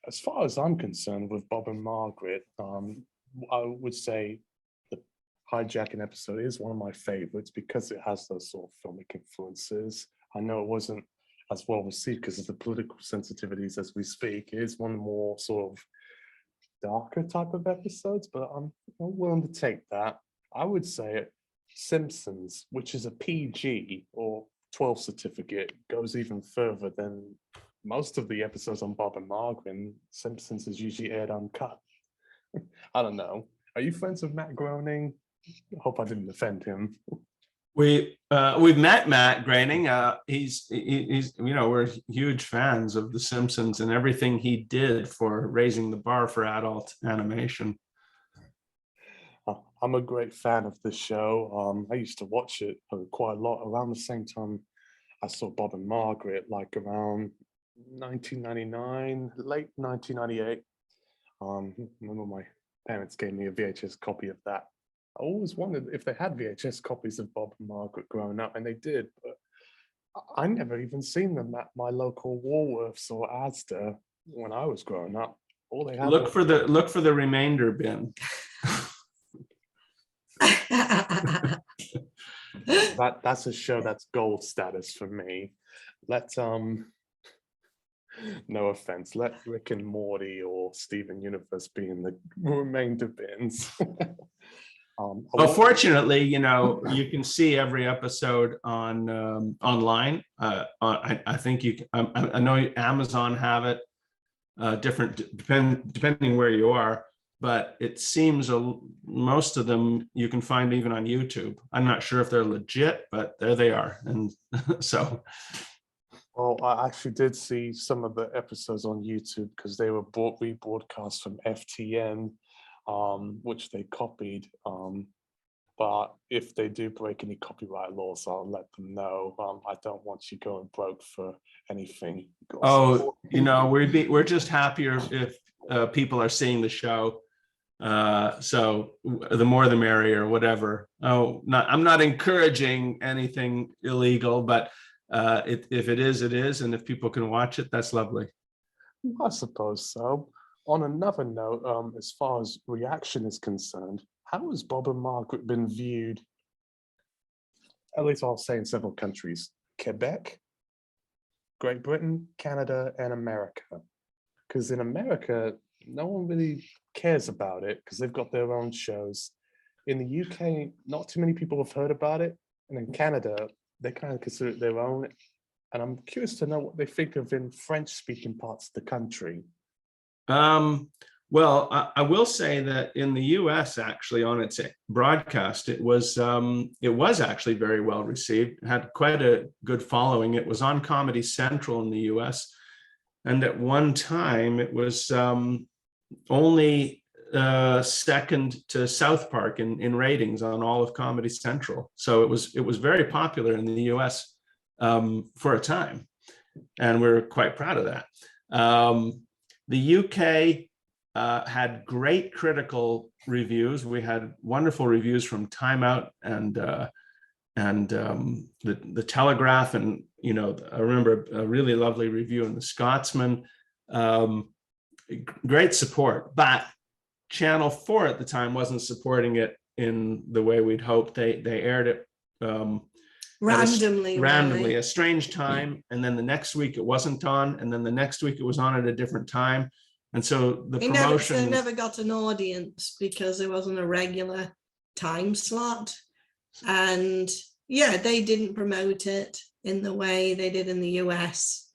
As far as I'm concerned with Bob and Margaret, I would say the hijacking episode is one of my favorites because it has those sort of filmic influences. I know it wasn't as well received because of the political sensitivities as we speak. It is one more sort of darker type of episodes, but I'm willing to take that. I would say Simpsons, which is a PG or 12 certificate, goes even further than most of the episodes on Bob and Margaret. And Simpsons is usually aired uncut. I don't know. Are you friends with Matt Groening? I hope I didn't offend him. We've met Matt Groening. He's we're huge fans of The Simpsons and everything he did for raising the bar for adult animation. I'm a great fan of the show. I used to watch it quite a lot around the same time I saw Bob and Margaret, like around 1999, late 1998. Remember my parents gave me a VHS copy of that. I always wondered if they had VHS copies of Bob and Margaret growing up, and they did, but I never even seen them at my local Woolworths or Asda when I was growing up. All they had look for the remainder bin. That's a show that's gold status for me. Let's no offense, let Rick and Morty or Steven Universe be in the remainder bins. Well, fortunately, you can see every episode on online. I think you can, I know Amazon have it, depending where you are, but it seems most of them you can find even on YouTube. I'm not sure if they're legit, but there they are. And so. Well, I actually did see some of the episodes on YouTube because they were rebroadcast from FTN, which they copied. But if they do break any copyright laws, I'll let them know. I don't want you going broke for anything. Oh, we're just happier if people are seeing the show. So the more the merrier, whatever. I'm not encouraging anything illegal, but if it is, it is. And if people can watch it, that's lovely. I suppose so. On another note, as far as reaction is concerned, how has Bob and Margaret been viewed? At least I'll say in several countries: Quebec, Great Britain, Canada, and America. Because in America, no one really cares about it because they've got their own shows. In the UK, not too many people have heard about it. And in Canada, they kind of consider it their own. And I'm curious to know what they think of in French-speaking parts of the country. Well, I will say that in the US, actually, on its broadcast, it was actually very well received. It had quite a good following. It was on Comedy Central in the US. And at one time, it was only second to South Park in ratings on all of Comedy Central. So it was very popular in the US for a time. And we're quite proud of that. The UK had great critical reviews. We had wonderful reviews from Time Out and the Telegraph, and I remember a really lovely review in the Scotsman. Great support, but Channel 4 at the time wasn't supporting it in the way we'd hoped. They aired it randomly, a strange time, and then the next week it wasn't on, and then the next week it was on at a different time. And so the promotion never got an audience because there wasn't a regular time slot. And yeah, they didn't promote it in the way they did in the US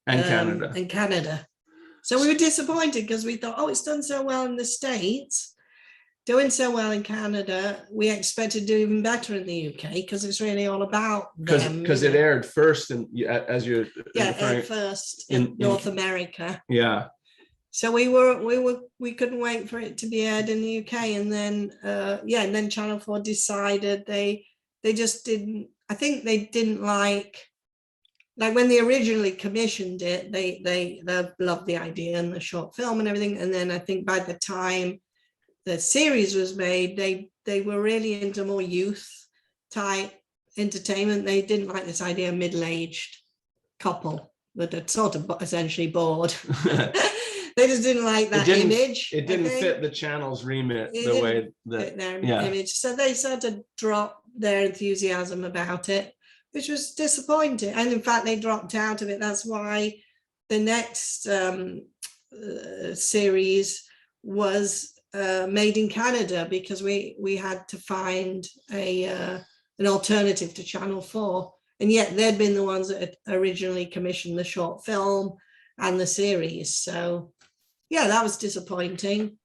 and Canada. So we were disappointed because we thought, oh, it's done so well in the States, doing so well in Canada. We expected to do even better in the UK because it's really all about them. Because it aired first, and as you're aired first in North America. Yeah. So we couldn't wait for it to be aired in the UK, and then and then Channel 4 decided they just didn't. I think they didn't like when they originally commissioned it. They loved the idea and the short film and everything, and then I think by the time the series was made, they were really into more youth type entertainment. They didn't like this idea of middle-aged couple. but they're sort of essentially bored. They just didn't like that image. It didn't fit the channel's remit the way that, their yeah. image. So they sort of dropped their enthusiasm about it, which was disappointing. And in fact, they dropped out of it. That's why the next series was made in Canada, because we had to find an alternative to Channel 4. And yet they'd been the ones that had originally commissioned the short film and the series. So yeah, that was disappointing,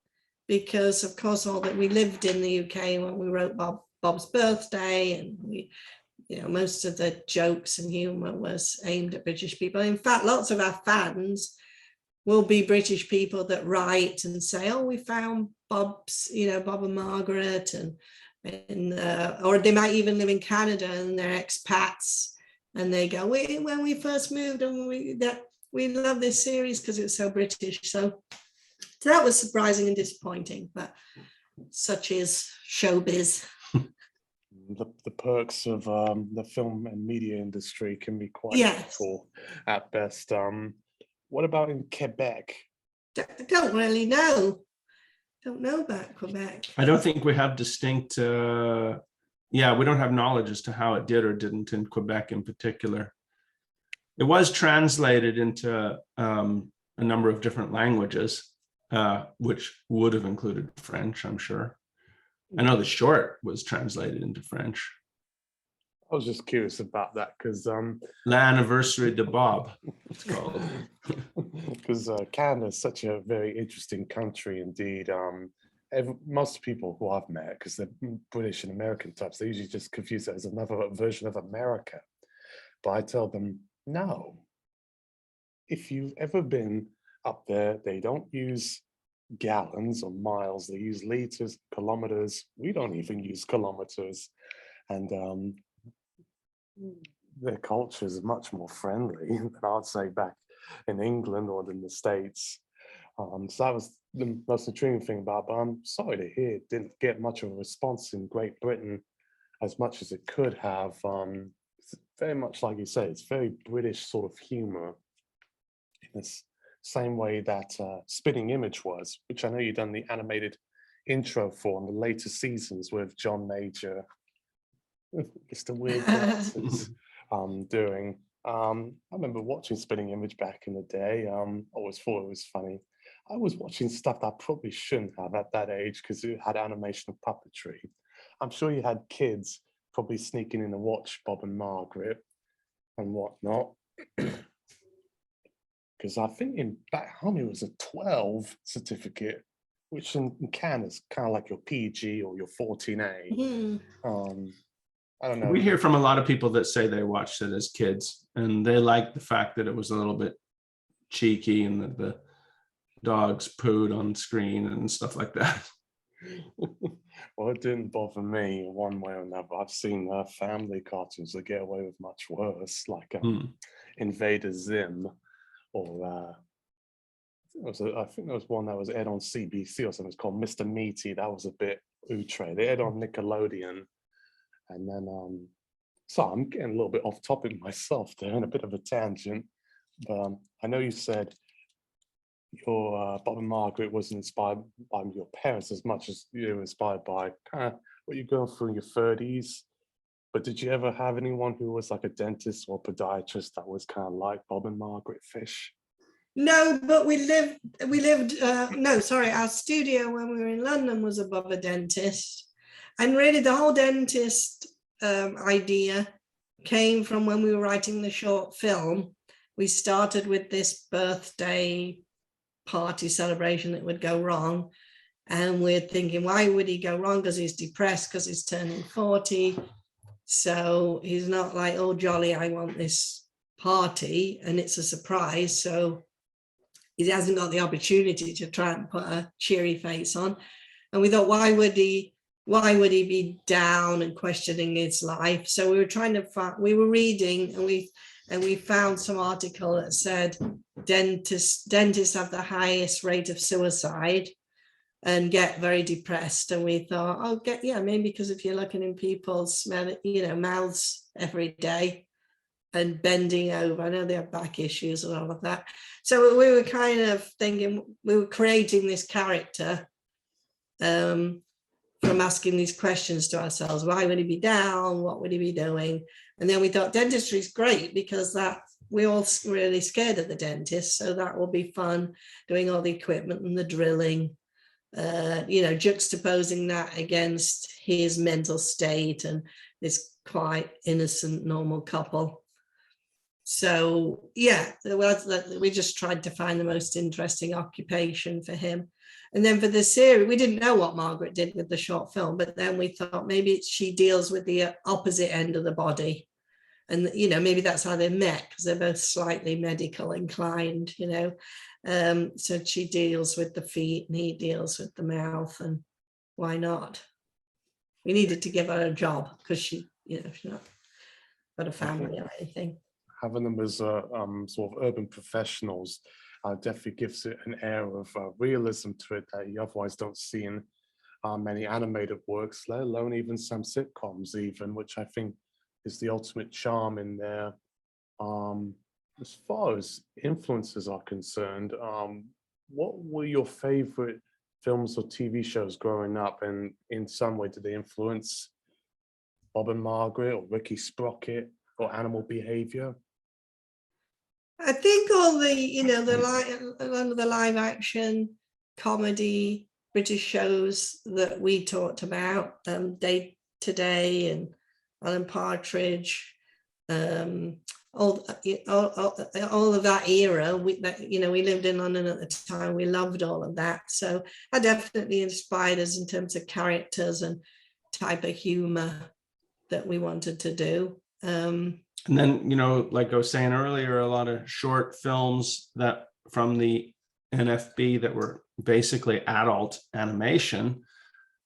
because of course all that we lived in the UK when we wrote Bob's Birthday, and we, you know, most of the jokes and humor was aimed at British people. In fact, lots of our fans will be British people that write and say, oh, we found Bob's, you know, Bob and Margaret, and or they might even live in Canada and they're expats, and they go, when we first moved, and we love this series because it's so British. So that was surprising and disappointing, but such is showbiz. The perks of the film and media industry can be quite difficult at best. What about in Quebec? I don't really know. Don't know about Quebec. I don't think we have distinct, we don't have knowledge as to how it did or didn't in Quebec in particular. It was translated into a number of different languages, which would have included French, I'm sure. I know the short was translated into French. I was just curious about that because L'Anniversary de Bob, it's called. Because Canada is such a very interesting country indeed. Most people who I've met, because they're British and American types, they usually just confuse it as another version of America. But I tell them, no. If you've ever been up there, they don't use gallons or miles, they use liters, kilometers. We don't even use kilometers. And their culture is much more friendly than I'd say back in England or in the States. So that was the most intriguing thing about it. But I'm sorry to hear it didn't get much of a response in Great Britain as much as it could have. It's very much like you say, it's very British sort of humor in the same way that Spitting Image was, which I know you've done the animated intro for in the later seasons with John Major, Mr. Weird Glasses, doing. I remember watching Spitting Image back in the day. I always thought it was funny. I was watching stuff that I probably shouldn't have at that age because it had animation and puppetry. I'm sure you had kids probably sneaking in to watch Bob and Margaret and whatnot. Because I think back home it was a 12 certificate, which in Canada is kind of like your PG or your 14A. Mm-hmm. I don't know. We hear from a lot of people that say they watched it as kids and they liked the fact that it was a little bit cheeky and that the dogs pooed on screen and stuff like that. Well, it didn't bother me one way or another. I've seen family cartoons that get away with much worse, like Invader Zim, or I think there was one that was aired on CBC or something. It's called Mr. Meaty. That was a bit outre. They aired on Nickelodeon. And then, so I'm getting a little bit off topic myself there and a bit of a tangent. But I know you said your Bob and Margaret wasn't inspired by your parents as much as you were inspired by kind of what you're going through in your 30s. But did you ever have anyone who was like a dentist or podiatrist that was kind of like Bob and Margaret Fish? No, but our studio when we were in London was above a dentist. And really the whole dentist idea came from when we were writing the short film. We started with this birthday party celebration that would go wrong. And we're thinking, why would he go wrong? Because he's depressed because he's turning 40. So he's not like, oh, jolly, I want this party. And it's a surprise. So he hasn't got the opportunity to try and put a cheery face on. And we thought, why would he be down and questioning his life? So we were trying to find, we were reading and we found some article that said dentists have the highest rate of suicide and get very depressed. And we thought, maybe because if you're looking in people's mouths every day, and bending over. I know they have back issues and all of that. So we were kind of thinking, we were creating this character from asking these questions to ourselves. Why would he be down? What would he be doing? And then we thought dentistry is great because we're all really scared of the dentist. So that will be fun, doing all the equipment and the drilling, juxtaposing that against his mental state and this quite innocent, normal couple. So yeah, we just tried to find the most interesting occupation for him. And then for the series, we didn't know what Margaret did with the short film, but then we thought maybe she deals with the opposite end of the body. And, maybe that's how they met, because they're both slightly medical inclined, so she deals with the feet and he deals with the mouth, and why not? We needed to give her a job because she's not got a family or anything. Having them as sort of urban professionals definitely gives it an air of realism to it that you otherwise don't see in many animated works, let alone even some sitcoms even, which I think is the ultimate charm in there. As far as influences are concerned, what were your favorite films or TV shows growing up, and in some way did they influence Bob and Margaret or Ricky Sprocket or Animal Behavior? I think all the live action comedy British shows that we talked about, Day to Day and Alan Partridge, all of that era. We lived in London at the time. We loved all of that. So that definitely inspired us in terms of characters and type of humor that we wanted to do. And then, like I was saying earlier, a lot of short films that from the NFB that were basically adult animation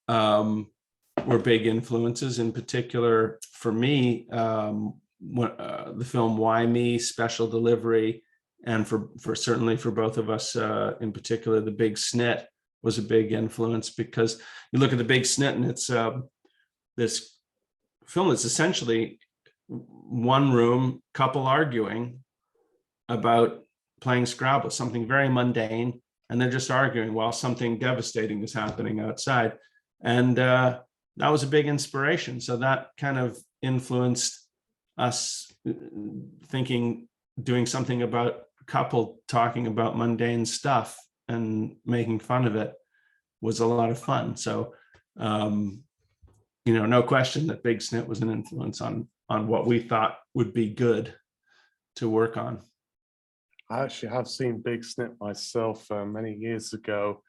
were big influences. In particular, for me, the film Why Me, Special Delivery, and for certainly for both of us, in particular, The Big Snit was a big influence, because you look at The Big Snit and it's this film that's essentially one room couple arguing about playing Scrabble, something very mundane, and they're just arguing while something devastating is happening outside. And that was a big inspiration. So that kind of influenced us thinking, doing something about a couple talking about mundane stuff and making fun of it was a lot of fun. So, no question that Big Snit was an influence on what we thought would be good to work on. I actually have seen Big Snit myself many years ago,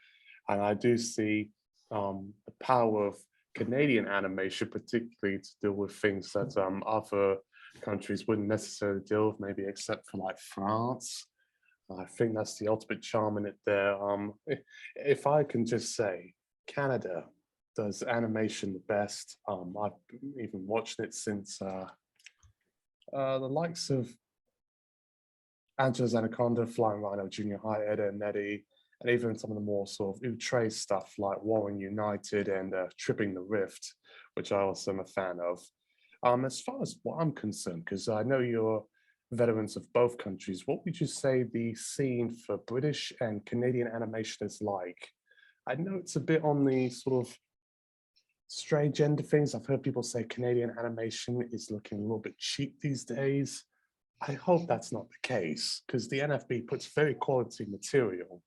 and I do see the power of Canadian animation, particularly to deal with things that other countries wouldn't necessarily deal with, maybe except for like France. I think that's the ultimate charm in it there. If I can just say, Canada does animation the best. I've even watched it since the likes of Angela's Anaconda, Flying Rhino, Junior High, Ed, Edd n Eddy, and even some of the more sort of outre stuff like Warring United and Tripping the Rift, which I also am a fan of. As far as what I'm concerned, because I know you're veterans of both countries, what would you say the scene for British and Canadian animation is like? I know it's a bit on the sort of strange end of things. I've heard people say Canadian animation is looking a little bit cheap these days. I hope that's not the case, because the NFB puts very quality material.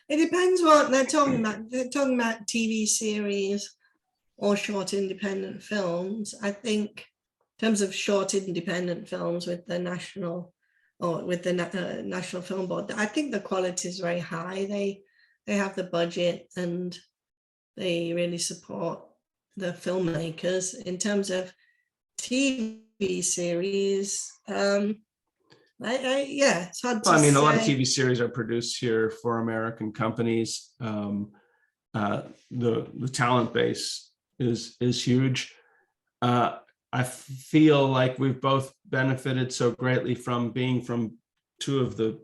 It depends what they're talking about. They're talking about TV series or short independent films. I think in terms of short independent films with the National National Film Board, I think the quality is very high. They have the budget and they really support the filmmakers. In terms of TV series, it's hard to say. A lot of TV series are produced here for American companies. The talent base is huge. I feel like we've both benefited so greatly from being from two of the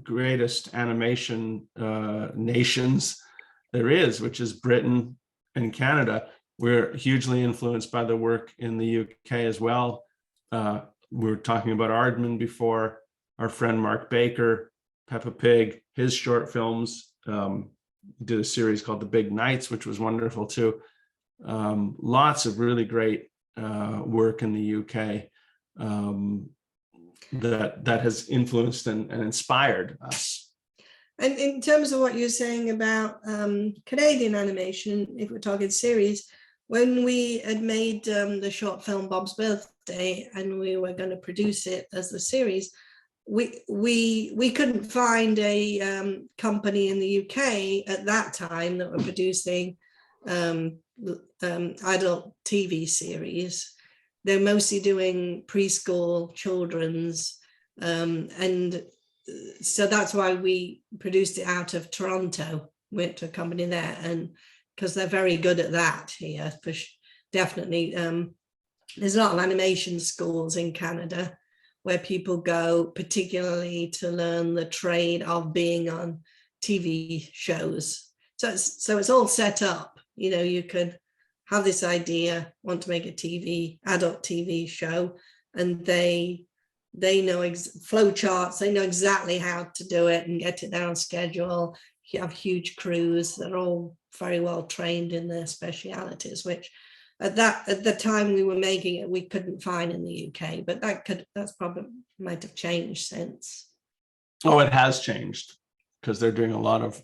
greatest animation nations there is, which is Britain and Canada. we're hugely influenced by the work in the UK as well. We were talking about Aardman before. Our friend Mark Baker, Peppa Pig, his short films. Did a series called The Big Nights, which was wonderful too. Lots of really great work in the UK that has influenced and inspired us. And in terms of what you're saying about Canadian animation, if we're talking series, when we had made the short film Bob's Birthday and we were going to produce it as the series, we couldn't find a company in the UK at that time that were producing adult TV series. They're mostly doing preschool, children's, and so that's why we produced it out of Toronto. Went to a company there, and because they're very good at that here, definitely. There's a lot of animation schools in Canada where people go particularly to learn the trade of being on TV shows. So it's all set up. You know, you could have this idea, want to make a adult TV show, and they know flow charts, they know exactly how to do it and get it there on schedule. You have huge crews that are all very well trained in their specialities, which at the time we were making it, we couldn't find in the UK, but that's probably might have changed since. Oh, it has changed because they're doing a lot of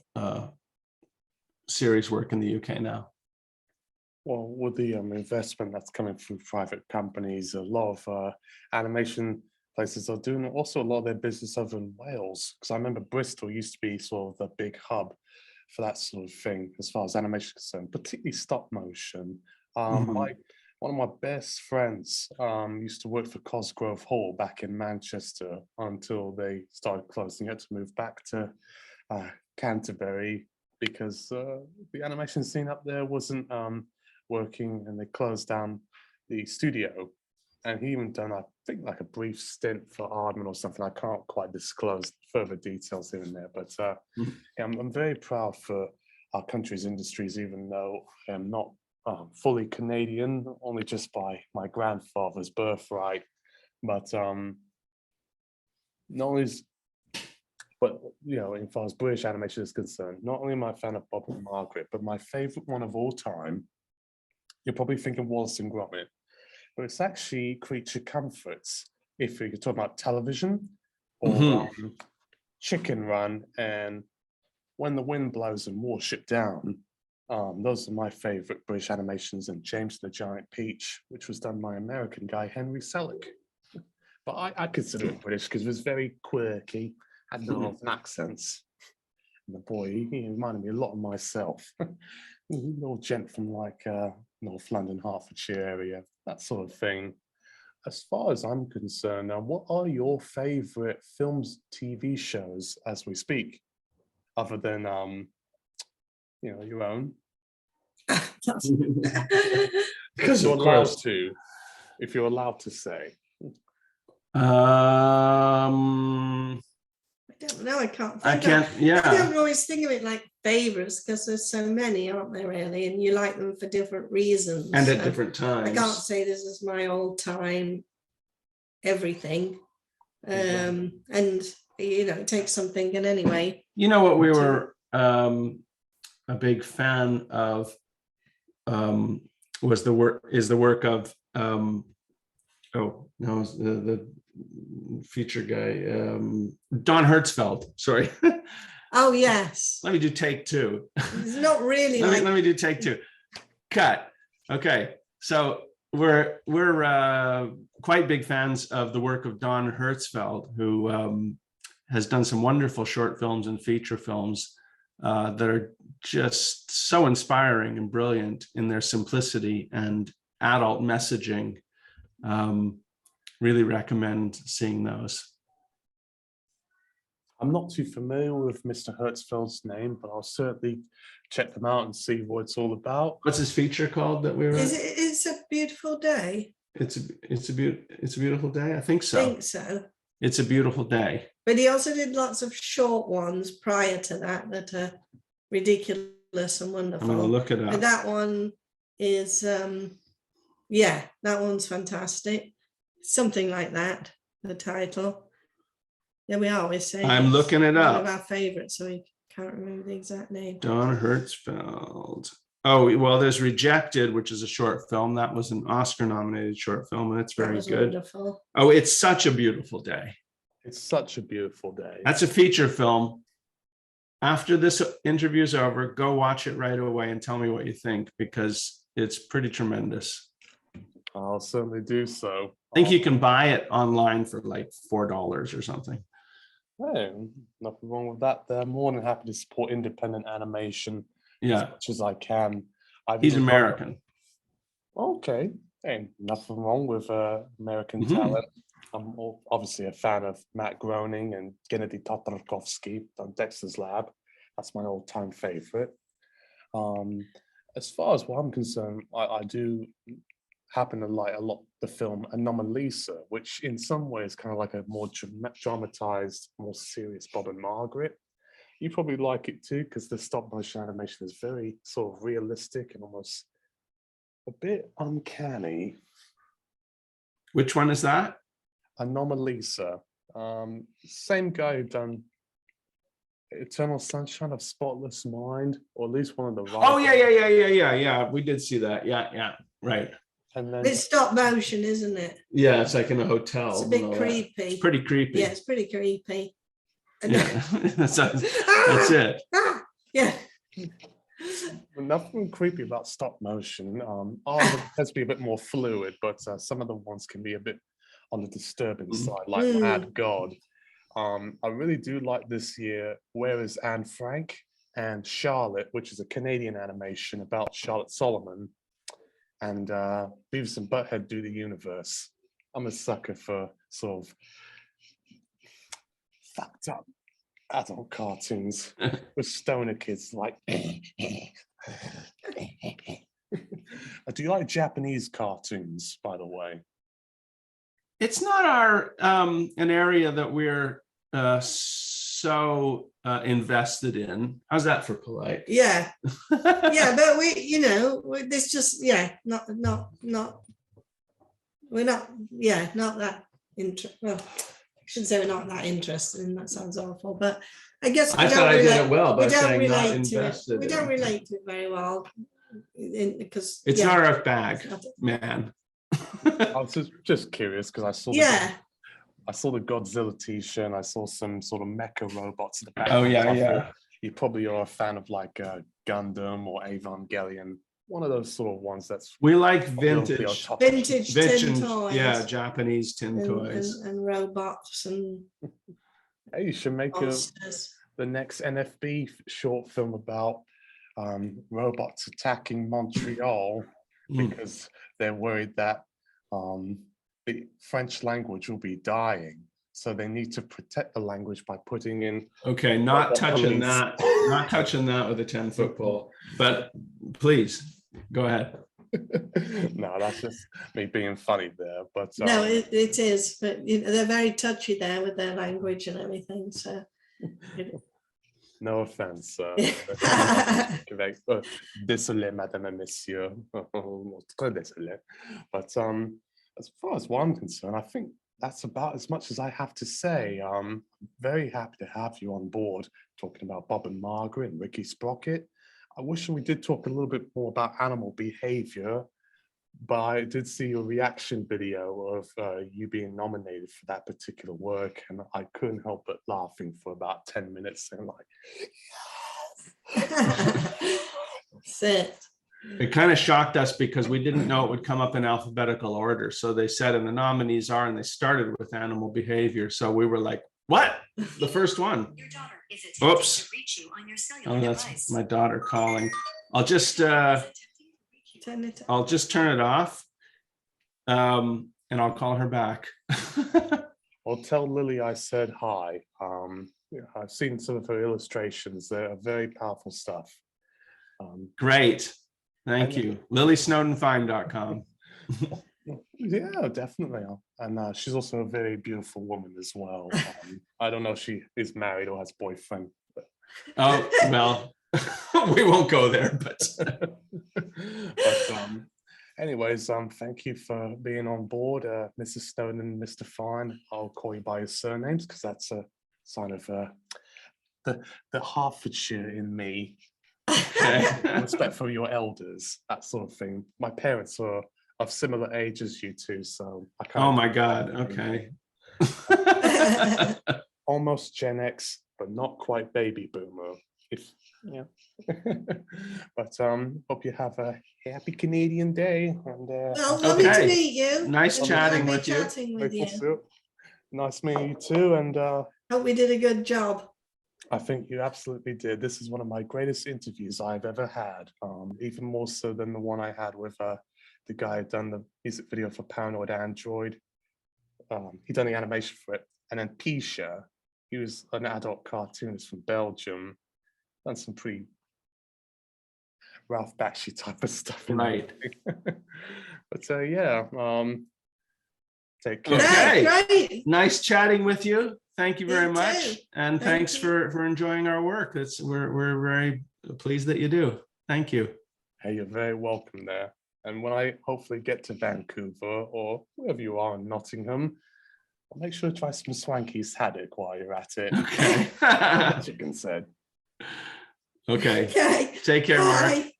series work in the UK now. Well, with the investment that's coming through private companies, a lot of animation places are doing also a lot of their business over in Wales. Because I remember Bristol used to be sort of the big hub for that sort of thing as far as animation is concerned, particularly stop motion. One of my best friends used to work for Cosgrove Hall back in Manchester until they started closing it to move back to Canterbury because the animation scene up there wasn't working, and they closed down the studio. And he even done, I think, like a brief stint for Aardman or something. I can't quite disclose further details here and there, but yeah, I'm very proud for our country's industries, even though I'm not fully Canadian, only just by my grandfather's birthright. But not only but you know, as far as British animation is concerned, not only am I a fan of Bob and Margaret, but my favorite one of all time, you're probably thinking Wallace and Gromit, but it's actually Creature Comforts. If you're talking about television, or Chicken Run and When the Wind Blows and Warship Down. Those are my favorite British animations, and James and the Giant Peach, which was done by American guy Henry Selick. But I consider it British because it was very quirky, had northern accents. And the boy, he reminded me a lot of myself. Little gent from like North London, Hertfordshire area, that sort of thing. As far as I'm concerned, now, what are your favorite films, TV shows as we speak, other than you know, your own? Because you're allowed to, if you're allowed to say. I don't know. I can't. I can't. I don't always think of it like favorites because there's so many, aren't there? Really, and you like them for different reasons and at different times. I can't say this is my all-time everything, and you know, it takes something. And anyway, you know what we were a big fan of was the work of the feature guy, Don Hertzfeldt. Sorry. Oh yes. Let me do take two. It's not really. let me do take two. Cut. Okay. So we're quite big fans of the work of Don Hertzfeldt, who has done some wonderful short films and feature films that are just so inspiring and brilliant in their simplicity and adult messaging. Really recommend seeing those. I'm not too familiar with Mr. Hertzfeld's name, but I'll certainly check them out and see what it's all about. What's his feature called that we were? It's a beautiful day. It's a beautiful day. I think so. I think so. It's a beautiful day. But he also did lots of short ones prior to that that are ridiculous and wonderful. I'm going to look it up. But that one, is, yeah, that one's fantastic. Something like that, the title. Yeah, we always say I'm it's looking it one up. of our favorites, so we can't remember the exact name. Don Hertzfeld. Oh, well, there's Rejected, which is a short film. That was an Oscar-nominated short film, and it's That very was good. wonderful. Oh, It's Such a Beautiful Day. It's such a beautiful day. That's a feature film. After this interview is over, go watch it right away and tell me what you think, because it's pretty tremendous. I'll certainly do so. I think you can buy it online for like $4 or something. Hey, nothing wrong with that. They're more than happy to support independent animation as Yeah, much as I can. I've he's even got- American. Okay, and nothing wrong with American Mhm. talent. I'm obviously a fan of Matt Groening and Gennady Tartakovsky on Dexter's Lab. That's my all-time favorite. As far as what I'm concerned, I do happen to like a lot the film Anomalisa, which in some ways kind of like a more dramatized, more serious Bob and Margaret. You probably like it too, because the stop motion animation is very sort of realistic and almost a bit uncanny. Which one is that? Anomalisa. Same guy who done Eternal Sunshine of Spotless Mind, or at least one of the Oh, yeah. We did see that. Yeah, right. And then It's stop motion, isn't it? Yeah, it's like in a hotel. It's a and bit all that. creepy. It's pretty creepy. Yeah, it's pretty creepy. And Yeah, that's it. Ah, yeah. nothing creepy about stop motion. All of it has to be a bit more fluid, but some of the ones can be a bit on the disturbing side, like Mad God. I really do like this year Where is Anne Frank and Charlotte, which is a Canadian animation about Charlotte Solomon and Beavis and Butthead Do the Universe. I'm a sucker for sort of fucked up adult cartoons with stoner kids like. Do you like Japanese cartoons, by the way? It's not our an area that we're so invested in. How's that for polite? Yeah. Yeah, but this just, we're not that interested. Well, I shouldn't say we're not that interested in, that sounds awful, but I guess I thought I did it well by we don't saying not relate to it. invested We in. don't relate to it very well because It's not our bag, it's not- man. I was just curious because I saw I saw the Godzilla t-shirt and I saw some sort of mecha robots at the back. Oh, of it. yeah, I yeah. thought you probably are a fan of like Gundam or Evangelion, one of those sort of ones that's We like really vintage, vintage tin toys. yeah, Japanese tin toys. and robots and Hey, you should make monsters. the next NFB short film about robots attacking Montreal because they're worried that the French language will be dying. So they need to protect the language by putting in. Okay, not touching police. that, not touching that with a 10-foot pole, but please go ahead. No, that's just me being funny there. But No, it is, but they're very touchy there with their language and everything. So no offense. Désolé, madame et messieurs. Très désolé. But as far as what I'm concerned, I think that's about as much as I have to say. I'm very happy to have you on board talking about Bob and Margaret and Ricky Sprocket. I wish we did talk a little bit more about animal behavior, but I did see your reaction video of you being nominated for that particular work, and I couldn't help but laughing for about 10 minutes and like, that's it. It kind of shocked us because we didn't know it would come up in alphabetical order. So they said, and the nominees are, and they started with animal behavior. So we were like, what? The first one. Your daughter is attempting Oops. to reach you on your cellular Oh, that's device. my daughter calling. I'll just Turn it turn it off. And I'll call her back. well, tell Lily I said hi. I've seen some of her illustrations. They're very powerful stuff. Great. Thank you. LilySnowden-fine.com. Yeah, definitely. And she's also a very beautiful woman as well. I don't know if she is married or has boyfriend. But Oh, well, We won't go there, but anyways, thank you for being on board, Mrs. Snowden and Mr. Fine. I'll call you by your surnames because that's a sign of the Hertfordshire in me. okay. Respect for your elders, that sort of thing. My parents are of similar age as you two, so I kind Oh of my God. Okay. almost Gen X, but not quite baby boomer. If yeah. But hope you have a happy Canadian day. And Well, lovely to Okay. meet you. Nice and chatting lovely with you. chatting with you. Nice meeting you too. And Hope we did a good job. I think you absolutely did. This is one of my greatest interviews I've ever had. Even more so than the one I had with the guy who done the music video for Paranoid Android. He done the animation for it. And then Pisha, he was an adult cartoonist from Belgium. Done some pretty Ralph Bakshi type of stuff. Right. But yeah, take care. Okay. Yeah, great. Nice chatting with you. Thank you very You much. too. And Thank thanks you. for enjoying our work. We're very pleased that you do. Thank you. Hey, you're very welcome there. And when I hopefully get to Vancouver or wherever you are in Nottingham, I'll make sure to try some Swanky's haddock while you're at it. Okay. Chicken said. Okay. Okay. Take care, Mark. Bye.